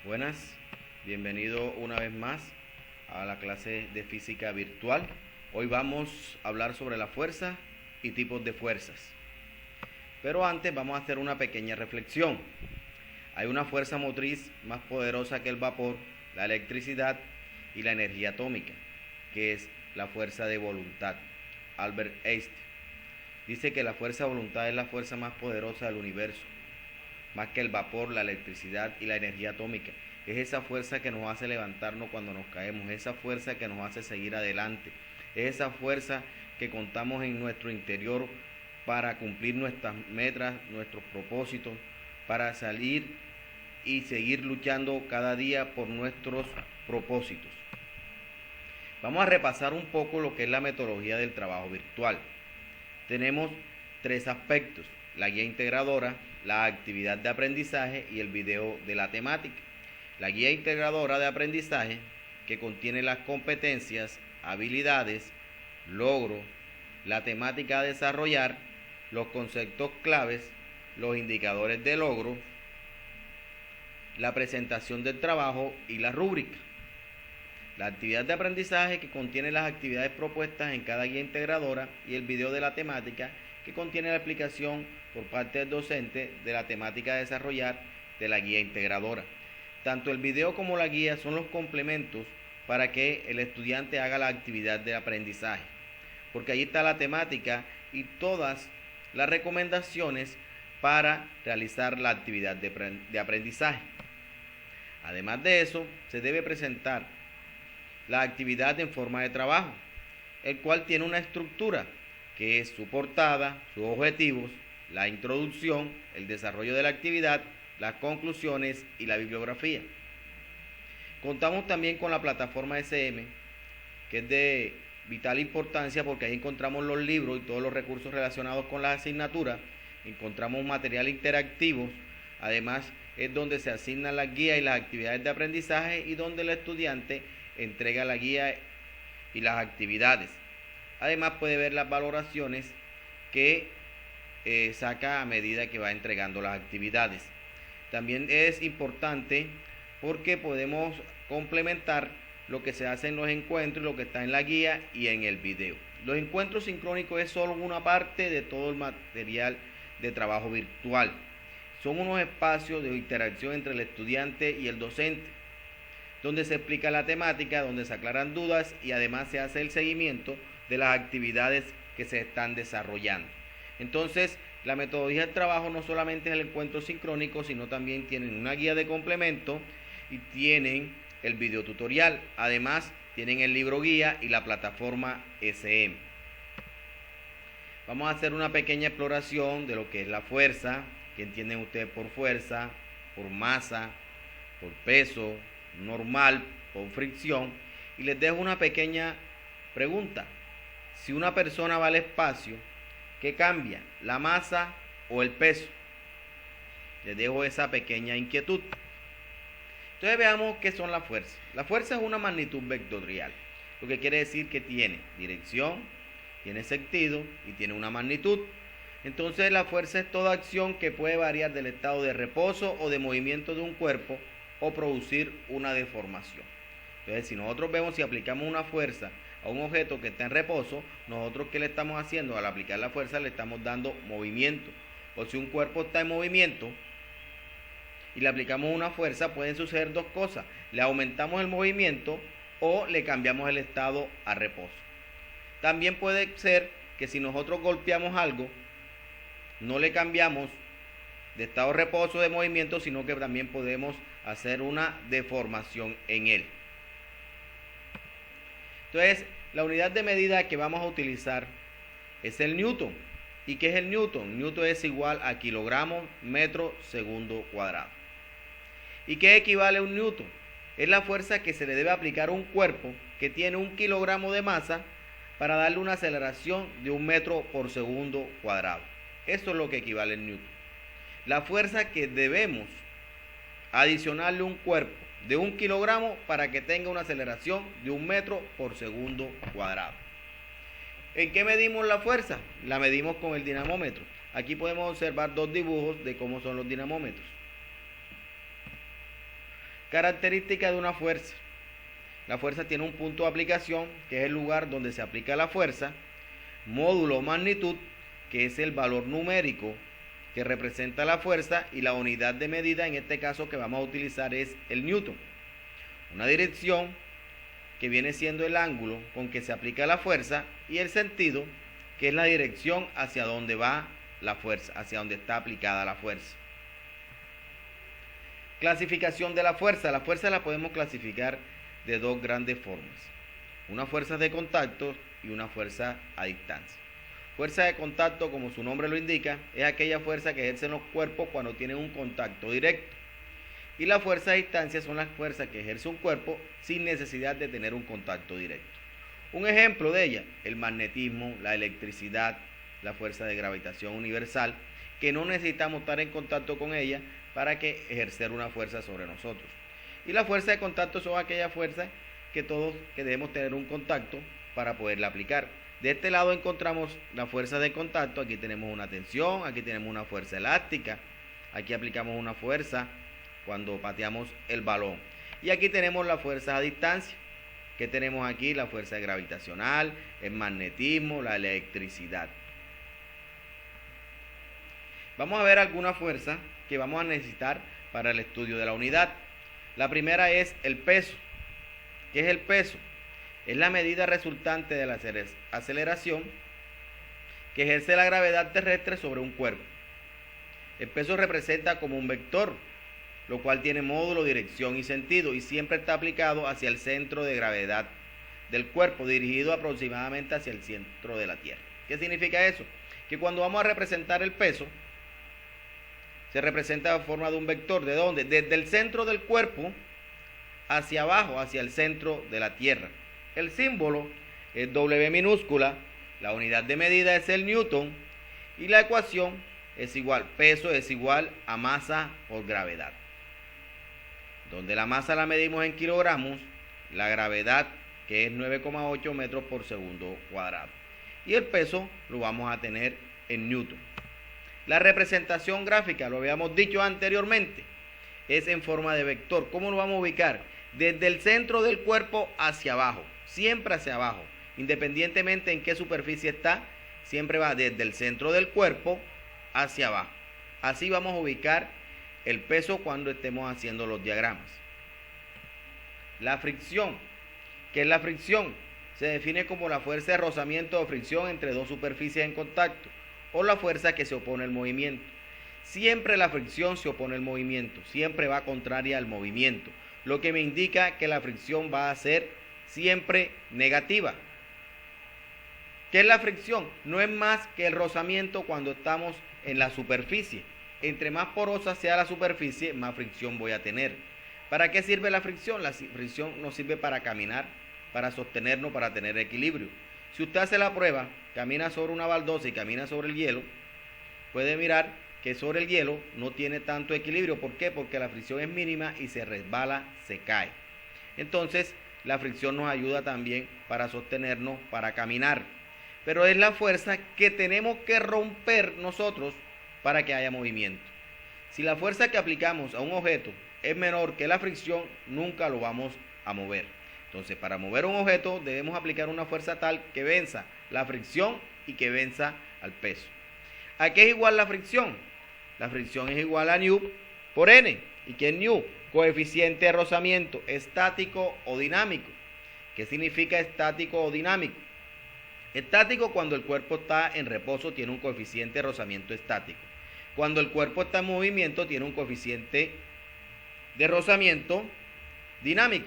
Buenas, bienvenido una vez más a la clase de física virtual. Hoy vamos a hablar sobre la fuerza y tipos de fuerzas. Pero antes vamos a hacer una pequeña reflexión. Hay una fuerza motriz más poderosa que el vapor, la electricidad y la energía atómica, que es la fuerza de voluntad. Albert Einstein dice que la fuerza de voluntad es la fuerza más poderosa del universo, más que el vapor, la electricidad y la energía atómica. Es esa fuerza que nos hace levantarnos cuando nos caemos, esa fuerza que nos hace seguir adelante, es esa fuerza que contamos en nuestro interior para cumplir nuestras metas, nuestros propósitos, para salir y seguir luchando cada día por nuestros propósitos. Vamos a repasar un poco lo que es la metodología del trabajo virtual. Tenemos tres aspectos: la guía integradora, la actividad de aprendizaje y el video de la temática. La guía integradora de aprendizaje, que contiene las competencias, habilidades, logros, la temática a desarrollar, los conceptos claves, los indicadores de logro, la presentación del trabajo y la rúbrica. La actividad de aprendizaje, que contiene las actividades propuestas en cada guía integradora, y el video de la temática, que contiene la explicación por parte del docente de la temática a desarrollar de la guía integradora. Tanto el video como la guía son los complementos para que el estudiante haga la actividad de aprendizaje, porque allí está la temática y todas las recomendaciones para realizar la actividad de aprendizaje. Además de eso, se debe presentar la actividad en forma de trabajo, el cual tiene una estructura que es su portada, sus objetivos, la introducción, el desarrollo de la actividad, las conclusiones y la bibliografía. Contamos también con la plataforma SM, que es de vital importancia porque ahí encontramos los libros y todos los recursos relacionados con las asignaturas, encontramos material interactivo, además es donde se asignan las guías y las actividades de aprendizaje y donde el estudiante entrega la guía y las actividades. Además puede ver las valoraciones que saca a medida que va entregando las actividades. También es importante porque podemos complementar lo que se hace en los encuentros, lo que está en la guía y en el video. Los encuentros sincrónicos es solo una parte de todo el material de trabajo virtual. Son unos espacios de interacción entre el estudiante y el docente, donde se explica la temática, donde se aclaran dudas y además se hace el seguimiento de las actividades que se están desarrollando. Entonces, la metodología del trabajo no solamente es el encuentro sincrónico, sino también tienen una guía de complemento y tienen el video tutorial. Además, tienen el libro guía y la plataforma SM. Vamos a hacer una pequeña exploración de lo que es la fuerza. ¿Qué entienden ustedes por fuerza? Por masa, por peso, normal, por fricción. Y les dejo una pequeña pregunta: si una persona va al espacio, ¿qué cambia? ¿La masa o el peso? Les dejo esa pequeña inquietud. Entonces veamos qué son las fuerzas. La fuerza es una magnitud vectorial, lo que quiere decir que tiene dirección, tiene sentido y tiene una magnitud. Entonces la fuerza es toda acción que puede variar del estado de reposo o de movimiento de un cuerpo o producir una deformación. Entonces, si nosotros vemos, si aplicamos una fuerza a un objeto que está en reposo, nosotros ¿qué le estamos haciendo? Al aplicar la fuerza le estamos dando movimiento. O si un cuerpo está en movimiento y le aplicamos una fuerza, pueden suceder dos cosas: le aumentamos el movimiento o le cambiamos el estado a reposo. También puede ser que si nosotros golpeamos algo, no le cambiamos de estado de reposo, de movimiento, sino que también podemos hacer una deformación en él. Entonces, la unidad de medida que vamos a utilizar es el newton. ¿Y qué es el newton? Newton es igual a kilogramos metro segundo cuadrado. ¿Y qué equivale a un newton? Es la fuerza que se le debe aplicar a un cuerpo que tiene 1 kilogramo de masa para darle una aceleración de 1 metro por segundo cuadrado. Eso es lo que equivale al newton. La fuerza que debemos adicionarle a un cuerpo de 1 kilogramo para que tenga una aceleración de 1 metro por segundo cuadrado. ¿En qué medimos la fuerza? La medimos con el dinamómetro. Aquí podemos observar dos dibujos de cómo son los dinamómetros. Característica de una fuerza. La fuerza tiene un punto de aplicación, que es el lugar donde se aplica la fuerza. Módulo o magnitud, que es el valor numérico que representa la fuerza, y la unidad de medida, en este caso que vamos a utilizar, es el newton. Una dirección, que viene siendo el ángulo con que se aplica la fuerza, y el sentido, que es la dirección hacia donde va la fuerza, hacia donde está aplicada la fuerza. Clasificación de la fuerza. La fuerza la podemos clasificar de dos grandes formas: una fuerza de contacto y una fuerza a distancia. Fuerza de contacto, como su nombre lo indica, es aquella fuerza que ejercen los cuerpos cuando tienen un contacto directo. Y la fuerza a distancia son las fuerzas que ejerce un cuerpo sin necesidad de tener un contacto directo. Un ejemplo de ella: el magnetismo, la electricidad, la fuerza de gravitación universal, que no necesitamos estar en contacto con ella para que ejercer una fuerza sobre nosotros. Y la fuerza de contacto son aquellas fuerzas que debemos tener un contacto para poderla aplicar. De este lado encontramos la fuerza de contacto. Aquí tenemos una tensión, aquí tenemos una fuerza elástica, aquí aplicamos una fuerza cuando pateamos el balón. Y aquí tenemos la fuerza a distancia, que tenemos aquí la fuerza gravitacional, el magnetismo, la electricidad. Vamos a ver algunas fuerzas que vamos a necesitar para el estudio de la unidad. La primera es el peso. ¿Qué es el peso? Es la medida resultante de la aceleración que ejerce la gravedad terrestre sobre un cuerpo. El peso representa como un vector, lo cual tiene módulo, dirección y sentido, y siempre está aplicado hacia el centro de gravedad del cuerpo, dirigido aproximadamente hacia el centro de la Tierra. ¿Qué significa eso? Que cuando vamos a representar el peso, se representa en forma de un vector. ¿De dónde? Desde el centro del cuerpo hacia abajo, hacia el centro de la Tierra. El símbolo es W minúscula, la unidad de medida es el newton, y la ecuación es igual, peso es igual a masa por gravedad. Donde la masa la medimos en kilogramos, la gravedad, que es 9,8 metros por segundo cuadrado. Y el peso lo vamos a tener en newton. La representación gráfica, lo habíamos dicho anteriormente, es en forma de vector. ¿Cómo lo vamos a ubicar? Desde el centro del cuerpo hacia abajo, siempre hacia abajo, independientemente en qué superficie está, siempre va desde el centro del cuerpo hacia abajo. Así vamos a ubicar el peso cuando estemos haciendo los diagramas. La fricción. ¿Qué es la fricción? Se define como la fuerza de rozamiento o fricción entre dos superficies en contacto, o la fuerza que se opone al movimiento. Siempre la fricción se opone al movimiento, siempre va contraria al movimiento, lo que me indica que la fricción va a ser siempre negativa. ¿Qué es la fricción? No es más que el rozamiento cuando estamos en la superficie. Entre más porosa sea la superficie, más fricción voy a tener. ¿Para qué sirve la fricción? La fricción nos sirve para caminar, para sostenernos, para tener equilibrio. Si usted hace la prueba, camina sobre una baldosa y camina sobre el hielo, puede mirar que sobre el hielo no tiene tanto equilibrio. ¿Por qué? Porque la fricción es mínima y se resbala, se cae. Entonces, la fricción nos ayuda también para sostenernos, para caminar. Pero es la fuerza que tenemos que romper nosotros para que haya movimiento. Si la fuerza que aplicamos a un objeto es menor que la fricción, nunca lo vamos a mover. Entonces, para mover un objeto debemos aplicar una fuerza tal que venza la fricción y que venza al peso. ¿A qué es igual la fricción? La fricción es igual a nu por n. ¿Y qué es nu? Coeficiente de rozamiento, estático o dinámico. ¿Qué significa estático o dinámico? Estático, cuando el cuerpo está en reposo, tiene un coeficiente de rozamiento estático. Cuando el cuerpo está en movimiento, tiene un coeficiente de rozamiento dinámico.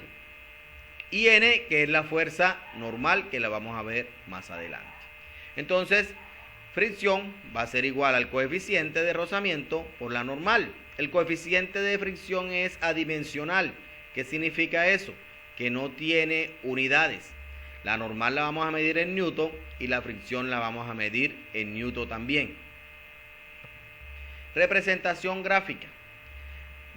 Y n, que es la fuerza normal, que la vamos a ver más adelante. Entonces, fricción va a ser igual al coeficiente de rozamiento por la normal. El coeficiente de fricción es adimensional. ¿Qué significa eso? Que no tiene unidades. La normal la vamos a medir en newton y la fricción la vamos a medir en newton también. Representación gráfica.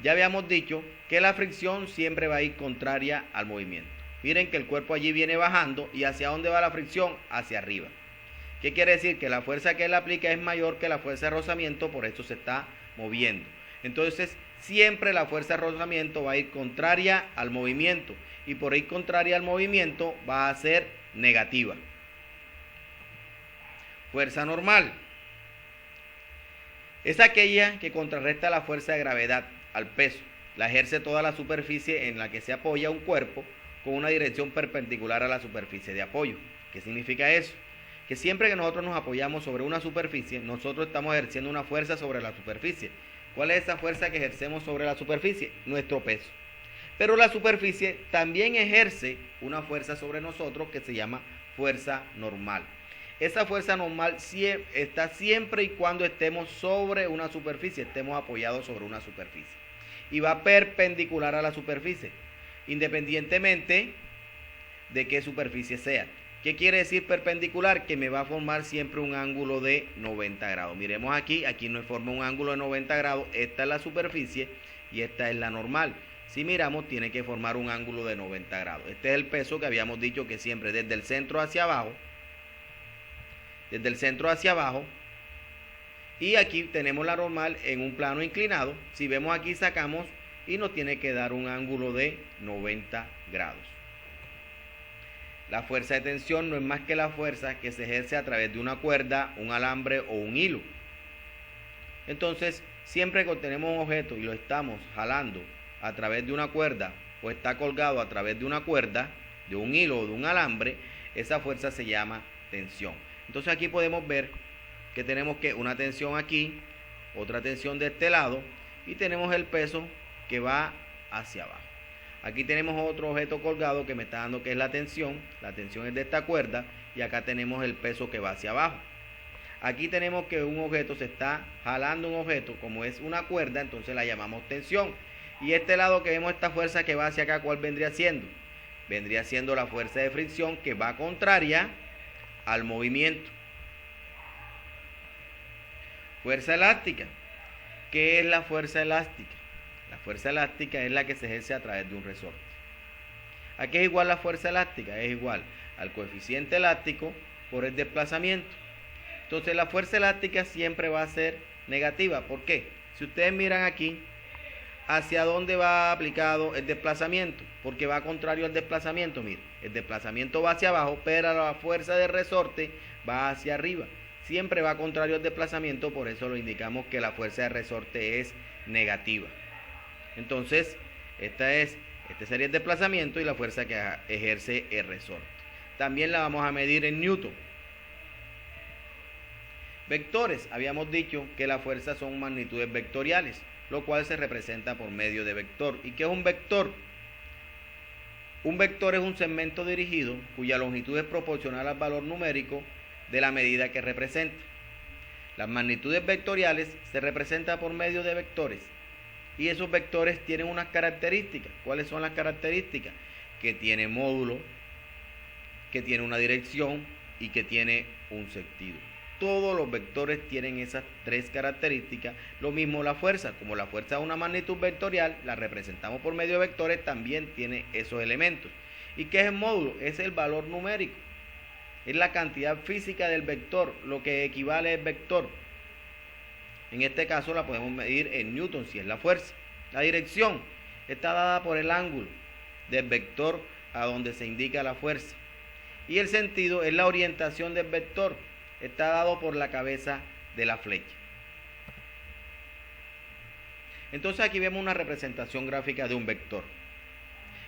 Ya habíamos dicho que la fricción siempre va a ir contraria al movimiento. Miren que el cuerpo allí viene bajando, y ¿hacia dónde va la fricción? Hacia arriba. ¿Qué quiere decir? Que la fuerza que él aplica es mayor que la fuerza de rozamiento, por eso se está moviendo. Entonces, siempre la fuerza de rozamiento va a ir contraria al movimiento, y por ir contraria al movimiento va a ser negativa. Fuerza normal es aquella que contrarresta la fuerza de gravedad al peso. La ejerce toda la superficie en la que se apoya un cuerpo con una dirección perpendicular a la superficie de apoyo. ¿Qué significa eso? Que siempre que nosotros nos apoyamos sobre una superficie, nosotros estamos ejerciendo una fuerza sobre la superficie. ¿Cuál es esa fuerza que ejercemos sobre la superficie? Nuestro peso. Pero la superficie también ejerce una fuerza sobre nosotros que se llama fuerza normal. Esa fuerza normal está siempre y cuando estemos sobre una superficie, estemos apoyados sobre una superficie. Y va perpendicular a la superficie, independientemente de qué superficie sea. ¿Qué quiere decir perpendicular? Que me va a formar siempre un ángulo de 90 grados. Miremos aquí nos forma un ángulo de 90 grados. Esta es la superficie y esta es la normal. Si miramos, tiene que formar un ángulo de 90 grados. Este es el peso que habíamos dicho que siempre desde el centro hacia abajo. Desde el centro hacia abajo. Y aquí tenemos la normal en un plano inclinado. Si vemos aquí, sacamos y nos tiene que dar un ángulo de 90 grados. La fuerza de tensión no es más que la fuerza que se ejerce a través de una cuerda, un alambre o un hilo. Entonces, siempre que tenemos un objeto y lo estamos jalando a través de una cuerda o está colgado a través de una cuerda, de un hilo o de un alambre, esa fuerza se llama tensión. Entonces aquí podemos ver que tenemos que una tensión aquí, otra tensión de este lado y tenemos el peso que va hacia abajo. Aquí tenemos otro objeto colgado que me está dando que es la tensión es de esta cuerda y acá tenemos el peso que va hacia abajo. Aquí tenemos que un objeto se está jalando un objeto, como es una cuerda, entonces la llamamos tensión. Y este lado que vemos esta fuerza que va hacia acá, ¿cuál vendría siendo? Vendría siendo la fuerza de fricción que va contraria al movimiento. Fuerza elástica. ¿Qué es la fuerza elástica? La fuerza elástica es la que se ejerce a través de un resorte. ¿A qué es igual la fuerza elástica? Es igual al coeficiente elástico por el desplazamiento. Entonces la fuerza elástica siempre va a ser negativa. ¿Por qué? Si ustedes miran aquí, ¿hacia dónde va aplicado el desplazamiento? Porque va contrario al desplazamiento. Mire, el desplazamiento va hacia abajo, pero la fuerza de resorte va hacia arriba. Siempre va contrario al desplazamiento, por eso lo indicamos que la fuerza de resorte es negativa. Entonces, este sería el desplazamiento y la fuerza que ejerce el resorte. También la vamos a medir en newton. Vectores. Habíamos dicho que las fuerzas son magnitudes vectoriales, lo cual se representa por medio de vector. ¿Y qué es un vector? Un vector es un segmento dirigido cuya longitud es proporcional al valor numérico de la medida que representa. Las magnitudes vectoriales se representan por medio de vectores. Y esos vectores tienen unas características. ¿Cuáles son las características? Que tiene módulo, que tiene una dirección y que tiene un sentido. Todos los vectores tienen esas tres características. Lo mismo la fuerza. Como la fuerza es una magnitud vectorial, la representamos por medio de vectores, también tiene esos elementos. ¿Y qué es el módulo? Es el valor numérico. Es la cantidad física del vector, lo que equivale al vector. En este caso la podemos medir en newton, si es la fuerza. La dirección está dada por el ángulo del vector a donde se indica la fuerza. Y el sentido es la orientación del vector. Está dado por la cabeza de la flecha. Entonces aquí vemos una representación gráfica de un vector.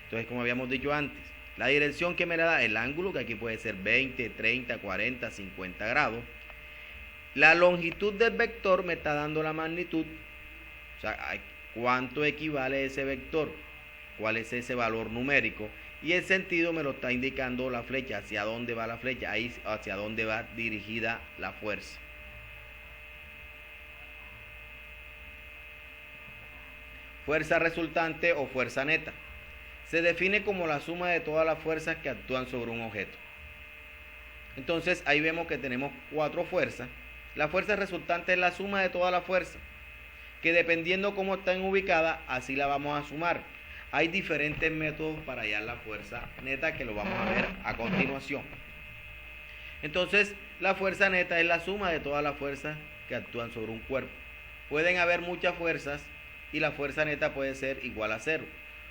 Entonces, como habíamos dicho antes, la dirección que me da el ángulo, que aquí puede ser 20, 30, 40, 50 grados. La longitud del vector me está dando la magnitud, o sea, cuánto equivale ese vector, cuál es ese valor numérico. Y el sentido me lo está indicando la flecha, hacia dónde va la flecha, ahí hacia dónde va dirigida la fuerza. Fuerza resultante o fuerza neta. Se define como la suma de todas las fuerzas que actúan sobre un objeto. Entonces ahí vemos que tenemos 4 fuerzas. La fuerza resultante es la suma de todas las fuerzas, que dependiendo cómo están ubicadas, así la vamos a sumar. Hay diferentes métodos para hallar la fuerza neta que lo vamos a ver a continuación. Entonces, la fuerza neta es la suma de todas las fuerzas que actúan sobre un cuerpo. Pueden haber muchas fuerzas y la fuerza neta puede ser igual a 0.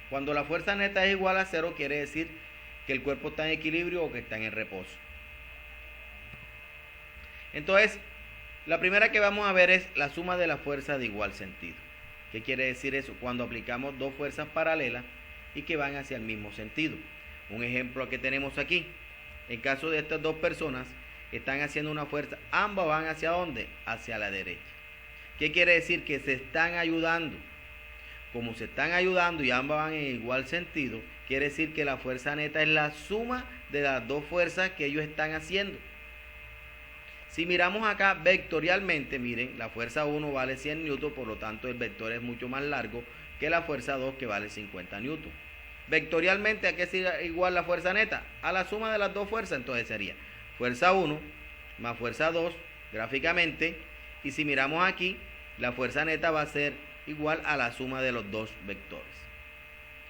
Cuando la fuerza neta es igual a 0, quiere decir que el cuerpo está en equilibrio o que está en reposo. Entonces, la primera que vamos a ver es la suma de las fuerzas de igual sentido. ¿Qué quiere decir eso? Cuando aplicamos dos fuerzas paralelas y que van hacia el mismo sentido. Un ejemplo que tenemos aquí. En caso de estas dos personas, están haciendo una fuerza, ambas van ¿hacia dónde? Hacia la derecha. ¿Qué quiere decir? Que se están ayudando. Como se están ayudando y ambas van en igual sentido, quiere decir que la fuerza neta es la suma de las dos fuerzas que ellos están haciendo. Si miramos acá vectorialmente, miren, la fuerza 1 vale 100 newton, por lo tanto el vector es mucho más largo que la fuerza 2 que vale 50 newton. Vectorialmente, ¿a qué sería igual la fuerza neta? A la suma de las dos fuerzas, entonces sería fuerza 1 más fuerza 2 gráficamente, y si miramos aquí, la fuerza neta va a ser igual a la suma de los dos vectores.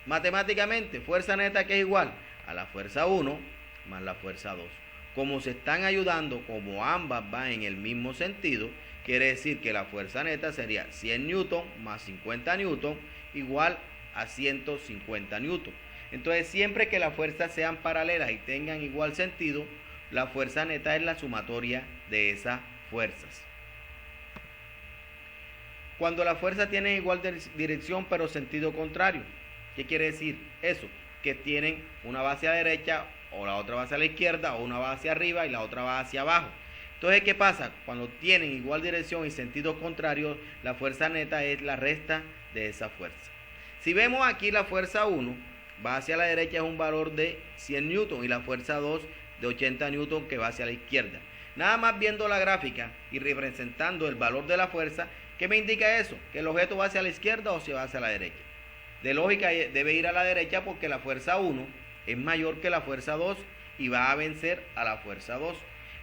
Matemáticamente, fuerza neta que es igual a la fuerza 1 más la fuerza 2. Como se están ayudando, como ambas van en el mismo sentido, quiere decir que la fuerza neta sería 100 newton más 50 newton igual a 150 newton. Entonces, siempre que las fuerzas sean paralelas y tengan igual sentido, la fuerza neta es la sumatoria de esas fuerzas. Cuando las fuerzas tienen igual dirección pero sentido contrario, ¿qué quiere decir eso? Que tienen una va hacia la derecha o la otra va hacia la izquierda, o una va hacia arriba y la otra va hacia abajo. Entonces, ¿qué pasa? Cuando tienen igual dirección y sentido contrario, la fuerza neta es la resta de esa fuerza. Si vemos aquí, la fuerza 1 va hacia la derecha, es un valor de 100 newton, y la fuerza 2 de 80 newton que va hacia la izquierda. Nada más viendo la gráfica y representando el valor de la fuerza, ¿qué me indica eso? Que el objeto va hacia la izquierda o se va hacia la derecha. De lógica debe ir a la derecha porque la fuerza 1 es mayor que la fuerza 2 y va a vencer a la fuerza 2.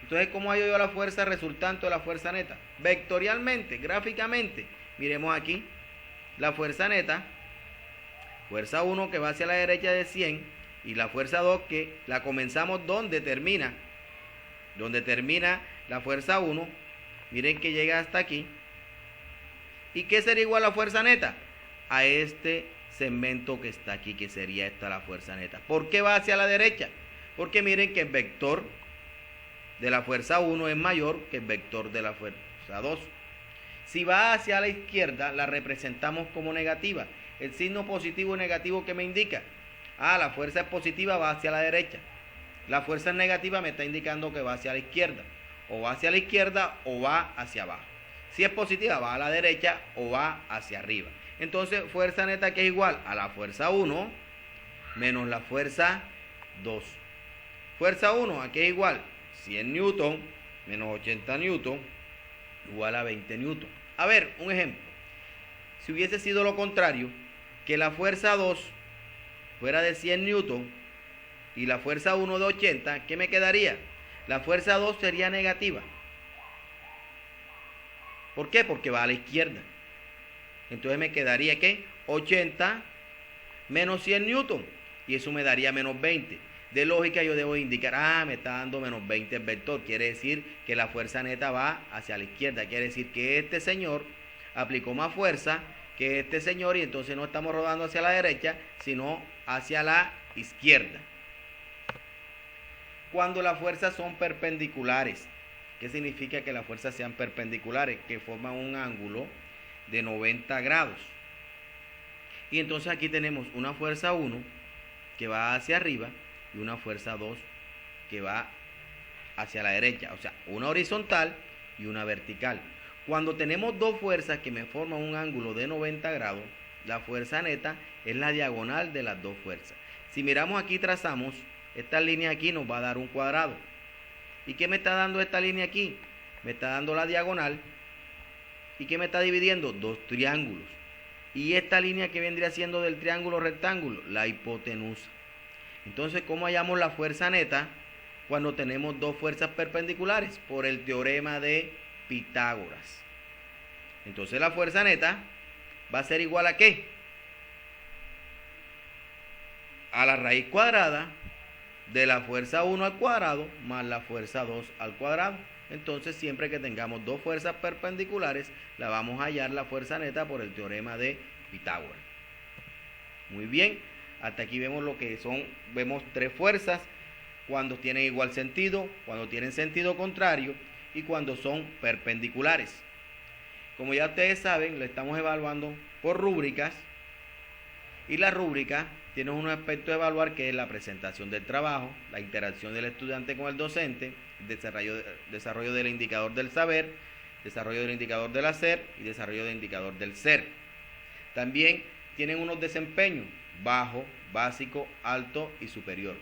Entonces, ¿cómo hallo yo la fuerza resultante de la fuerza neta? Vectorialmente, gráficamente. Miremos aquí, la fuerza neta, fuerza 1 que va hacia la derecha de 100 y la fuerza 2 que la comenzamos donde termina la fuerza 1. Miren que llega hasta aquí. ¿Y qué sería igual a la fuerza neta? A este segmento que está aquí, que sería esta la fuerza neta. ¿Por qué va hacia la derecha? Porque miren que el vector de la fuerza 1 es mayor que el vector de la fuerza 2. Si va hacia la izquierda, la representamos como negativa. El signo positivo y negativo, ¿qué me indica? La fuerza es positiva, va hacia la derecha. La fuerza es negativa, me está indicando que va hacia la izquierda. O va hacia la izquierda o va hacia abajo. Si es positiva, va a la derecha o va hacia arriba. Entonces, fuerza neta que es igual a la fuerza 1 menos la fuerza 2. Fuerza 1, ¿a qué es igual? 100 newton menos 80 newton igual a 20 newton. A ver, un ejemplo. Si hubiese sido lo contrario, que la fuerza 2 fuera de 100 newton y la fuerza 1 de 80, ¿qué me quedaría? La fuerza 2 sería negativa. ¿Por qué? Porque va a la izquierda. Entonces me quedaría ¿qué? 80 menos 100 newton. Y eso me daría menos 20. De lógica yo debo indicar, me está dando menos 20 el vector. Quiere decir que la fuerza neta va hacia la izquierda. Quiere decir que este señor aplicó más fuerza que este señor. Y entonces no estamos rodando hacia la derecha, sino hacia la izquierda. Cuando las fuerzas son perpendiculares. ¿Qué significa que las fuerzas sean perpendiculares? Que forman un ángulo de 90 grados. Y entonces aquí tenemos una fuerza 1 que va hacia arriba y una fuerza 2 que va hacia la derecha. O sea, una horizontal y una vertical. Cuando tenemos dos fuerzas que me forman un ángulo de 90 grados, la fuerza neta es la diagonal de las dos fuerzas. Si miramos aquí, trazamos, esta línea aquí nos va a dar un cuadrado. ¿Y qué me está dando esta línea aquí? Me está dando la diagonal. ¿Y qué me está dividiendo? Dos triángulos. Y esta línea que vendría siendo del triángulo rectángulo, la hipotenusa. Entonces, ¿cómo hallamos la fuerza neta cuando tenemos dos fuerzas perpendiculares? Por el teorema de Pitágoras. Entonces, la fuerza neta va a ser igual a ¿qué? A la raíz cuadrada de la fuerza 1 al cuadrado más la fuerza 2 al cuadrado. Entonces, siempre que tengamos dos fuerzas perpendiculares, la vamos a hallar la fuerza neta por el teorema de Pitágoras. Muy bien, hasta aquí vemos vemos tres fuerzas, cuando tienen igual sentido, cuando tienen sentido contrario y cuando son perpendiculares. Como ya ustedes saben, lo estamos evaluando por rúbricas, y la rúbrica tiene un aspecto de evaluar, que es la presentación del trabajo, la interacción del estudiante con el docente, el desarrollo del indicador del saber, desarrollo del indicador del hacer y desarrollo del indicador del ser. También tienen unos desempeños: bajo, básico, alto y superior.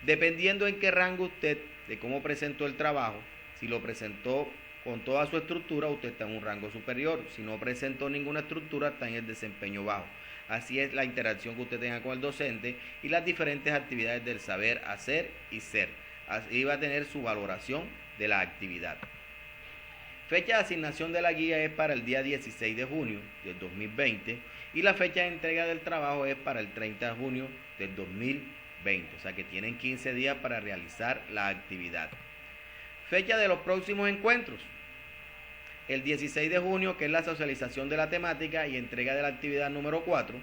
Dependiendo en qué rango usted, de cómo presentó el trabajo, si lo presentó con toda su estructura, usted está en un rango superior. Si no presentó ninguna estructura, está en el desempeño bajo. Así es la interacción que usted tenga con el docente y las diferentes actividades del saber, hacer y ser. Así va a tener su valoración de la actividad. Fecha de asignación de la guía es para el día 16 de junio del 2020 y la fecha de entrega del trabajo es para el 30 de junio del 2020. O sea que tienen 15 días para realizar la actividad. Fecha de los próximos encuentros: el 16 de junio, que es la socialización de la temática y entrega de la actividad número 4.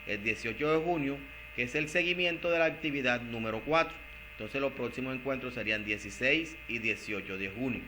El 18 de junio, que es el seguimiento de la actividad número 4. Entonces los próximos encuentros serían 16 y 18 de junio.